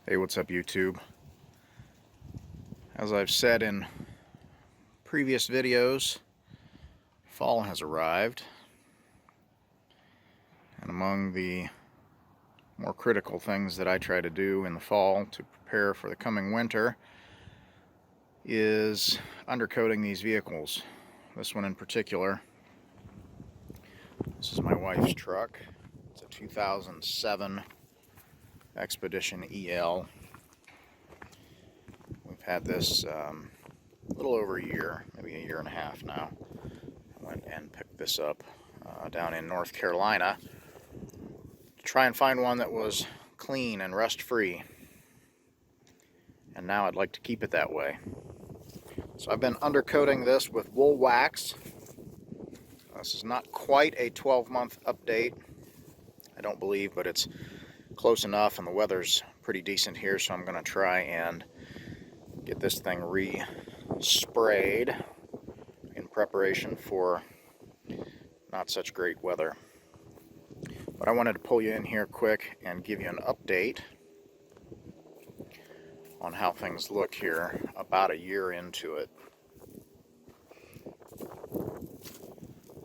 Hey, what's up, YouTube? As I've said in previous videos, fall has arrived, and among the more critical things that I try to do in the fall to prepare for the coming winter is undercoating these vehicles. This one in particular. This is my wife's truck. It's a 2007 Expedition EL. We've had this a little over a year, maybe a year and a half now. I went and picked this up down in North Carolina to try and find one that was clean and rust-free. And now I'd like to keep it that way. So I've been undercoating this with Woolwax. This is not quite a 12-month update, I don't believe, but it's close enough, and the weather's pretty decent here, so I'm going to try and get this thing re-sprayed in preparation for not such great weather. But I wanted to pull you in here quick and give you an update on how things look here about a year into it.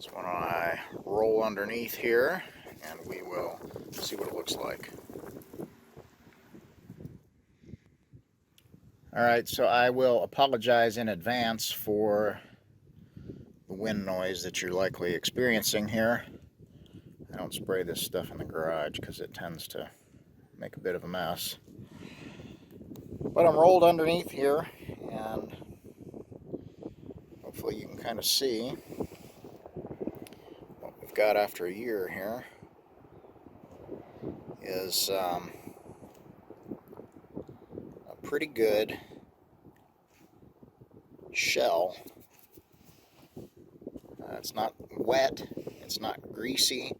So why don't I roll underneath here and we will see what it looks like. Alright, so I will apologize in advance for the wind noise that you're likely experiencing here. I don't spray this stuff in the garage because it tends to make a bit of a mess. But I'm rolled underneath here, and hopefully you can kind of see what we've got after a year here is a pretty good shell. It's not wet, it's not greasy.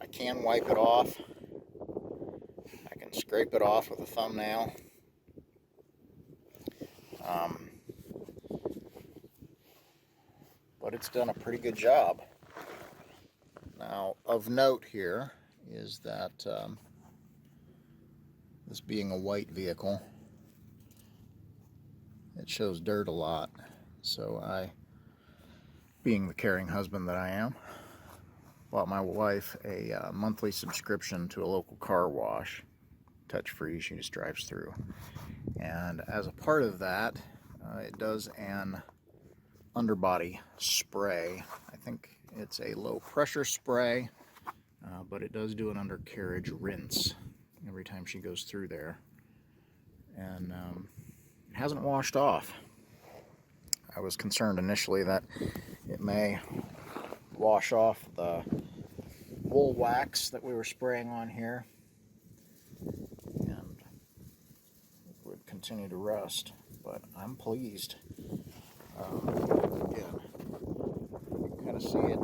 I can wipe it off. I can scrape it off with a thumbnail. But it's done a pretty good job. Now, of note here is that this being a white vehicle, it shows dirt a lot. So I, being the caring husband that I am, bought my wife a monthly subscription to a local car wash, touch-free. She just drives through. And as a part of that, it does an underbody spray. I think it's a low pressure spray, but it does do an undercarriage rinse every time she goes through there. And it hasn't washed off. I was concerned initially that it may wash off the Woolwax that we were spraying on here and it would continue to rust, but I'm pleased. Again, you can kind of see it.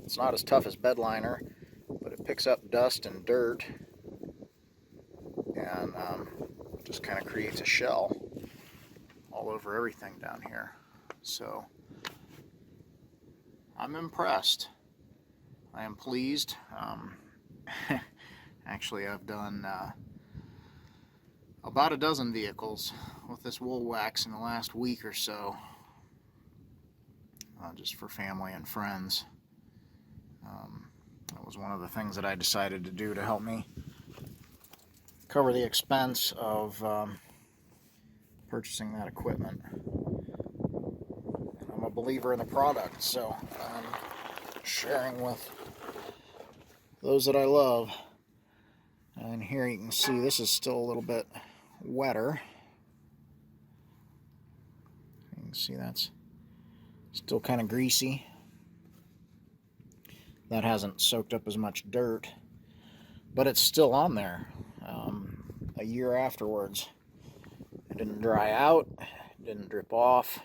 It's not as tough as bed liner, but it picks up dust and dirt and just kind of creates a shell all over everything down here. So I'm impressed. I am pleased. Actually, I've done about a dozen vehicles with this Woolwax in the last week or so, just for family and friends. That was one of the things that I decided to do to help me cover the expense of purchasing that equipment. And I'm a believer in the product, so I'm sharing with those that I love. And here you can see this is still a little bit wetter. You can see that's still kind of greasy. That hasn't soaked up as much dirt, but it's still on there a year afterwards. It didn't dry out, it didn't drip off,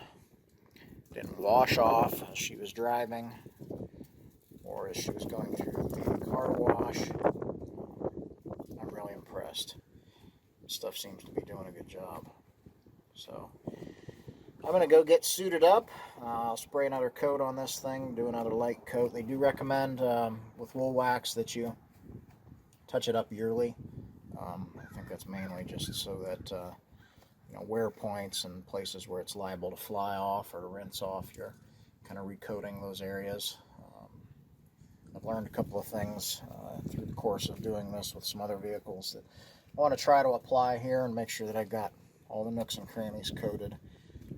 didn't wash off as she was driving or as she was going through the car wash. I'm really impressed. This stuff seems to be doing a good job. So I'm going to go get suited up. I'll spray another coat on this thing, do another light coat. They do recommend with Woolwax that you touch it up yearly. I think that's mainly just so that wear points and places where it's liable to fly off or rinse off, you're kind of recoating those areas. I've learned a couple of things through the course of doing this with some other vehicles that I want to try to apply here and make sure that I got all the nooks and crannies coated.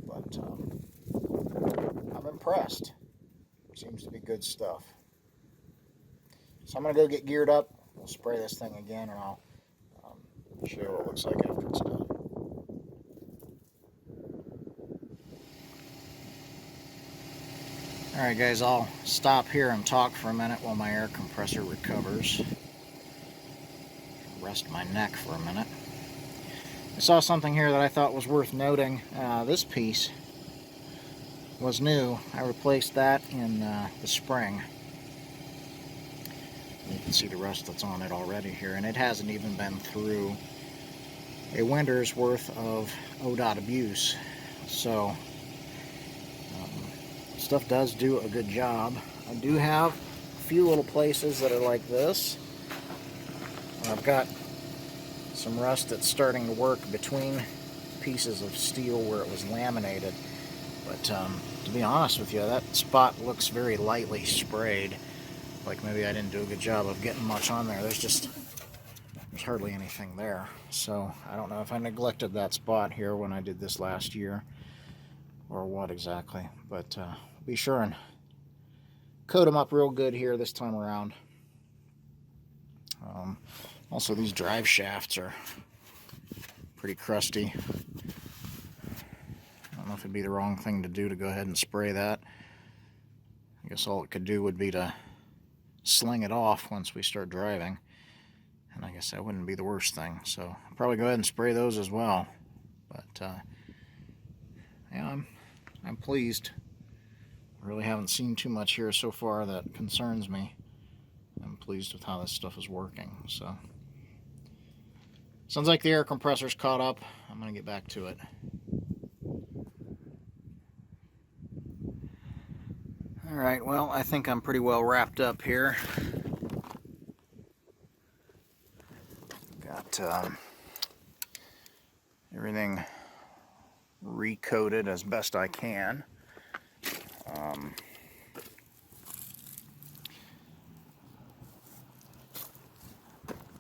But I'm impressed. Seems to be good stuff. So I'm going to go get geared up. We'll spray this thing again, and I'll show you what it looks like after it's done. Alright guys, I'll stop here and talk for a minute while my air compressor recovers. Rest my neck for a minute. I saw something here that I thought was worth noting. This piece was new. I replaced that in the spring. You can see the rust that's on it already here, and it hasn't even been through a winter's worth of ODOT abuse. So stuff does do a good job. I do have a few little places that are like this. I've got some rust that's starting to work between pieces of steel where it was laminated. But to be honest with you, that spot looks very lightly sprayed. Like maybe I didn't do a good job of getting much on there. There's hardly anything there. So I don't know if I neglected that spot here when I did this last year or what exactly. But be sure and coat them up real good here this time around. Also, these drive shafts are pretty crusty. I don't know if it'd be the wrong thing to do to go ahead and spray that. I guess all it could do would be to sling it off once we start driving. And I guess that wouldn't be the worst thing. So I'll probably go ahead and spray those as well. But yeah, I'm pleased. I really haven't seen too much here so far that concerns me. I'm pleased with how this stuff is working. So sounds like the air compressor's caught up. I'm going to get back to it. Alright, well, I think I'm pretty well wrapped up here. Got everything recoated as best I can.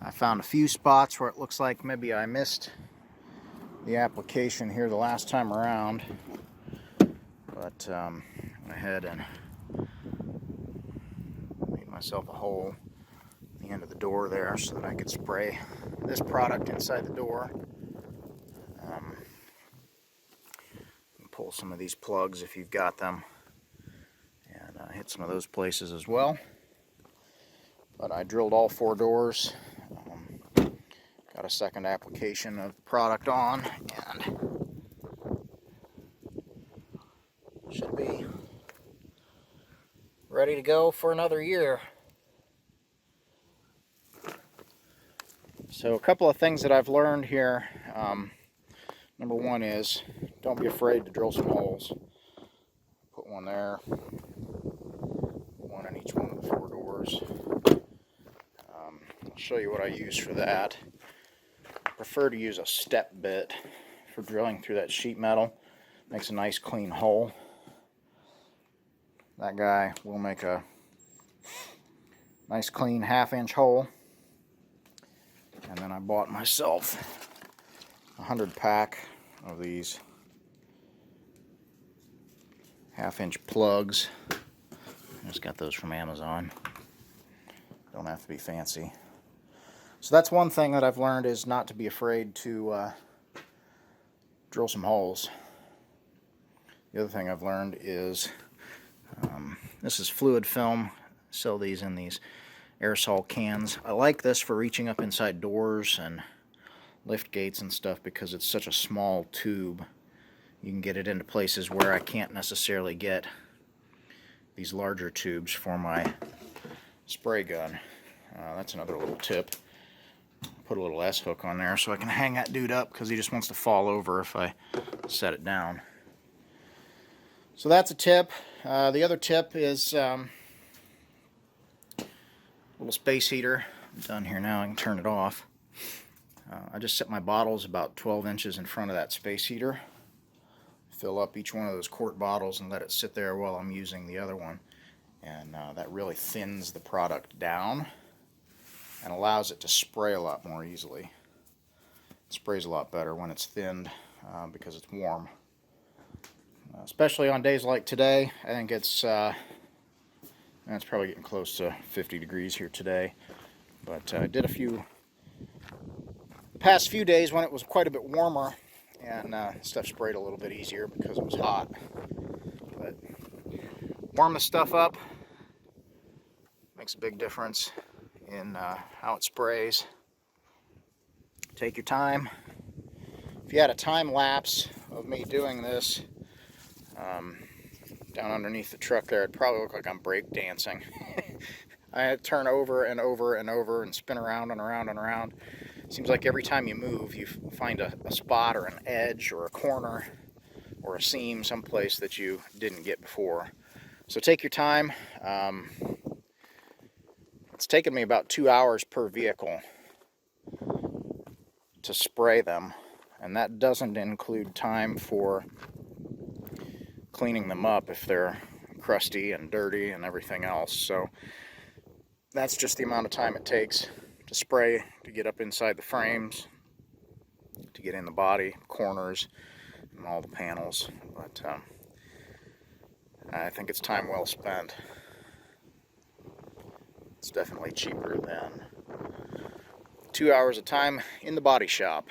I found a few spots where it looks like maybe I missed the application here the last time around, but I went ahead and made myself a hole at the end of the door there so that I could spray this product inside the door. Pull some of these plugs if you've got them, and hit some of those places as well. But I drilled all 4 doors. Got a second application of the product on, and should be ready to go for another year. So a couple of things that I've learned here. Number one is, don't be afraid to drill some holes. Put one there, one in each one of the 4 doors. I'll show you what I use for that. I prefer to use a step bit for drilling through that sheet metal. Makes a nice clean hole. That guy will make a nice clean 1/2-inch hole. And then I bought myself a 100-pack of these 1/2-inch plugs. I just got those from Amazon. Don't have to be fancy. So that's one thing that I've learned, is not to be afraid to drill some holes. The other thing I've learned is this is fluid film. Sell these in these aerosol cans. I like this for reaching up inside doors and lift gates and stuff because it's such a small tube. You can get it into places where I can't necessarily get these larger tubes for my spray gun. That's another little tip. Put a little S-hook on there so I can hang that dude up, because he just wants to fall over if I set it down. So that's a tip. The other tip is a little space heater. I'm done here now. I can turn it off. I just set my bottles about 12 inches in front of that space heater. Fill up each one of those quart bottles and let it sit there while I'm using the other one. And that really thins the product down and allows it to spray a lot more easily. It sprays a lot better when it's thinned because it's warm. Especially on days like today. I think it's probably getting close to 50 degrees here today. But I did the past few days when it was quite a bit warmer, and stuff sprayed a little bit easier because it was hot. But warm the stuff up makes a big difference in how it sprays. Take your time. If you had a time lapse of me doing this down underneath the truck there, it'd probably look like I'm break dancing. I had to turn over and over and over and spin around and around and around. Seems like every time you move, you find a spot or an edge or a corner or a seam someplace that you didn't get before. So take your time. It's taken me about 2 hours per vehicle to spray them, and that doesn't include time for cleaning them up if they're crusty and dirty and everything else. So that's just the amount of time it takes to spray, to get up inside the frames, to get in the body, corners, and all the panels. But I think it's time well spent. It's definitely cheaper than 2 hours of time in the body shop.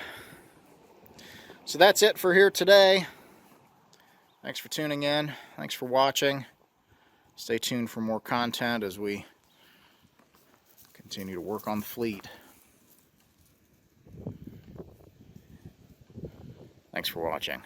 So that's it for here today. Thanks for tuning in. Thanks for watching. Stay tuned for more content as we continue to work on the fleet. Thanks for watching.